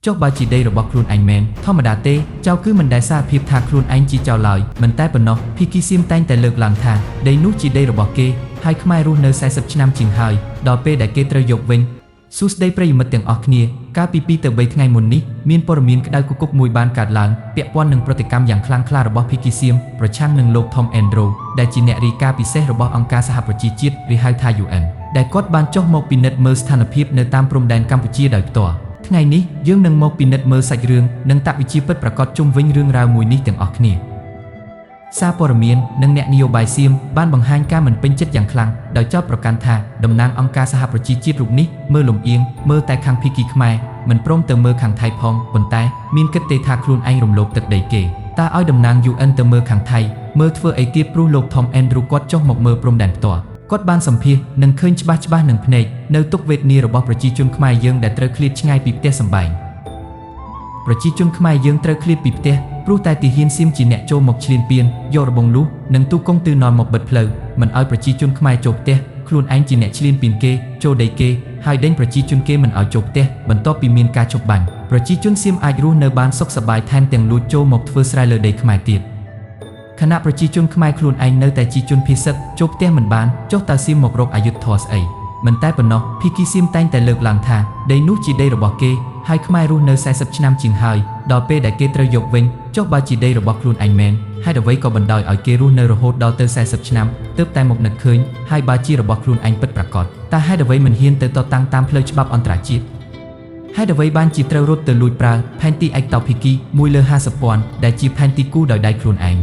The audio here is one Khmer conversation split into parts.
ចុះបើជាដីរបស់ខ្លួនឯងមែនធម្មតាទេចៅគឺមិនដែលសារភាពថាខ្លួនឯងជាចៅឡើយមិនតែប៉ុណ្ណោះភីគីសៀមតែងតែលើកឡើងថាដីនោះជាដីរបស់គេហើយខ្មែររស់នៅ40ឆ្នាំជាងហើយដល់ពេលដែលគេត្រូវយកវិញសួស្ដីប្រិយមិត្តទាំងអស់គ្នាកាលពី2ទៅ3ថ្ងៃមុននេះមានព័ត៌មានក្តៅគគុកមួយបានកើតឡើងពាក់ព័ន្ធនឹងប្រតិកម្មយ៉ាងខ្លាំងក្លារបស់ភីគីសៀមប្រឆាំងនឹងលោក Tom Andrew ដែលជាអ្នករាយការណ៍ពិសេសរបស់អង្គការសហប្រជាជាតិឬហៅថា UN ដែលគាត់បានចុះមកពិនិត្យមើលស្ថានភាពនៅតាមព្រំដែនកម្ពុជាដោយផ្ទាល់ថ្ងៃនេះយើងនឹងមកពិនិត្យមើលសាច់រឿងនិងតវិជ្ជាពិតប្រាកដជុំវិញរឿងរ៉ាវមួយនេះទាំងអស់គ្នាសារព័ត៌មាននិងអ្នកនយោបាយសៀមបានបង្ហាញការមិនពេញចិត្តយ៉ាងខ្លាំងដោយចោទប្រកាន់ថាតំណាងអង្គការសហប្រជាជាតិរូបនេះមើលលំអៀងមើលតែខាងភីគីខ្មែរមិនព្រមទៅមើលខាងថៃផងប៉ុន្តែមានគិតទេថាខ្លួនឯងរំលោភទឹកដីគេតើឲ្យតំណាង UN ទៅមើលខាងថៃមើលធ្វើអីទៀតព្រោះលោក Tom Andrew គាត់ចុះមកមើលព្រំដែនផ្ទាល់គាត់បានសម្ភាសនិងឃើញច្បាស់នឹងភ្នែកនៅទុកវេទនារបស់ប្រជាជនខ្មែរយើងដែលត្រូវឃ្លាតឆ្ងាយពីផ្ទះសម្បែងប្រជាជនខ្មែរយើងត្រូវឃ្លាតពីផ្ទះព្រោះតែទាហានសៀមជាអ្នកចូលមកឈ្លានពានយករបងលុះនិងទូកងទិវនាំមកបិទផ្លូវមិនឲ្យប្រជាជនខ្មែរចូលផ្ទះខ្លួនឯងជាអ្នកឈ្លានពានគេចូលដីគេហើយដេញប្រជាជនគេមិនឲ្យចូលផ្ទះបន្ទាប់ពីមានការឈប់បាញ់ប្រជាជនសៀមអាចរស់នៅបានសុខសប្បាយថែមទាំងលួចចូលមកធ្វើស្រែលើដីខ្មែរទៀតខណៈប្រជាជនខ្មែរខ្លួនឯងនៅតែជាជនភេសឹកចូលផ្ទះមិនបានចុះតើសៀមមករកអយុធធម៌ស្អីមិនតែប៉ុណ្ណោះភីគីសៀមតែងតែលើកឡើងថាដីនោះជាដីរបស់គេហើយខ្មែររស់នៅ40ឆ្នាំជាងហើយដល់ពេលដែលគេត្រូវយកវិញចុះបើជាដីរបស់ខ្លួនឯងមែនហេតុអ្វីក៏បណ្ដោយឲ្យគេរស់នៅរហូតដល់ទៅ40ឆ្នាំទើបតែមកនឹកឃើញហើយបើជារបស់ខ្លួនឯងពិតប្រាកដតើហេតុអ្វីមិនហ៊ានទៅតតាំងតាមផ្លូវច្បាប់អន្តរជាតិហេតុអ្វីបានជាត្រូវរត់ទៅលួចប្រើផែនទីឯកតោភីគី1លើ50,000ដែលជាផែនទីគូដោយដៃខ្លួនឯង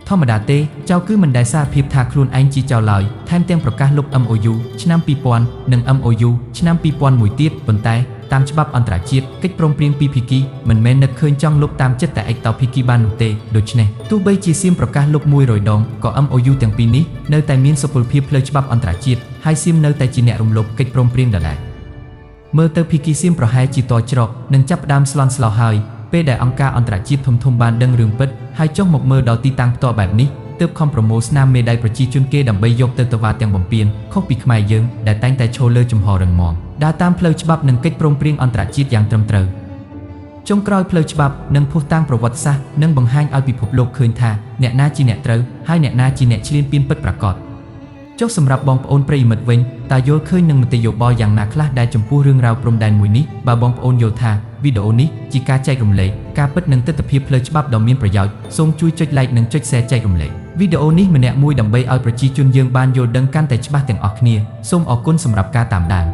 ធម្មតាទេចៅគឺមិនដែលសារភាពថាខ្លួនឯងជាចៅឡើយថែមទាំងប្រកាសលុប MOU ឆ្នាំ2000និង MOU ឆ្នាំ2001ទៀតប៉ុន្តែតាមច្បាប់អន្តរជាតិកិច្ចព្រមព្រៀងពីភីគីមិនមែននឹកឃើញចង់លុបតាមចិត្តតែឯកតោភីគីបាននោះទេដូច្នេះទោះបីជាសៀមប្រកាសលុប100ដងក៏ MOU ទាំងពីរនេះនៅតែមានសុពលភាពផ្លូវច្បាប់អន្តរជាតិហើយសៀមនៅតែជាអ្នករំលោភកិច្ចព្រមព្រៀងដដែលមើលទៅភីគីសៀមប្រហែលជាតច្រកនិងចាប់ផ្ដើមស្លន់ស្លោហើយពេលដែលអង្គការអន្តរជាតិធំៗបានដឹងរឿងពិតហើយចុះមកមើលដល់ទីតាំងផ្ទាល់បែបនេះទើបខំប្រមូលស្នាមមេដៃប្រជាជនគេដើម្បីយកទៅវ៉ាទាំងបំពេញខុសពីខ្មែរយើងដែលតែងតែឈរលើជំហររឹងមាំដើរតាមផ្លូវច្បាប់និងកិច្ចព្រមព្រៀងអន្តរជាតិយ៉ាងត្រឹមត្រូវចុងក្រោយផ្លូវច្បាប់និងភស្តុតាងប្រវត្តិសាស្ត្រនឹងបង្ហាញឲ្យពិភពលោកឃើញថាអ្នកណាជាអ្នកត្រូវហើយអ្នកណាជាអ្នកឈ្លានពានពិតប្រាកដចុះសម្រាប់បងប្អូនប្រិយមិត្តវិញតើយល់ឃើញនឹងមតិយោបល់យ៉ាងណាខ្លះដែលចំពោះរឿងរ៉ាវព្រំដែនមួយនេះបើបងប្អូនយល់ថាវីដេអូនេះជាការចែករំលែកការពិតនិងទិដ្ឋភាពផ្លូវច្បាប់ដ៏មានប្រយោជន៍សូមជួយចុច like និងចុច share ចែករំលែកវីដេអូនេះម្នាក់មួយដើម្បីឲ្យប្រជាជនយើងបានយល់ដឹងកាន់តែច្បាស់ទាំងអស់គ្នាសូមអរគុណសម្រាប់ការតាមដាន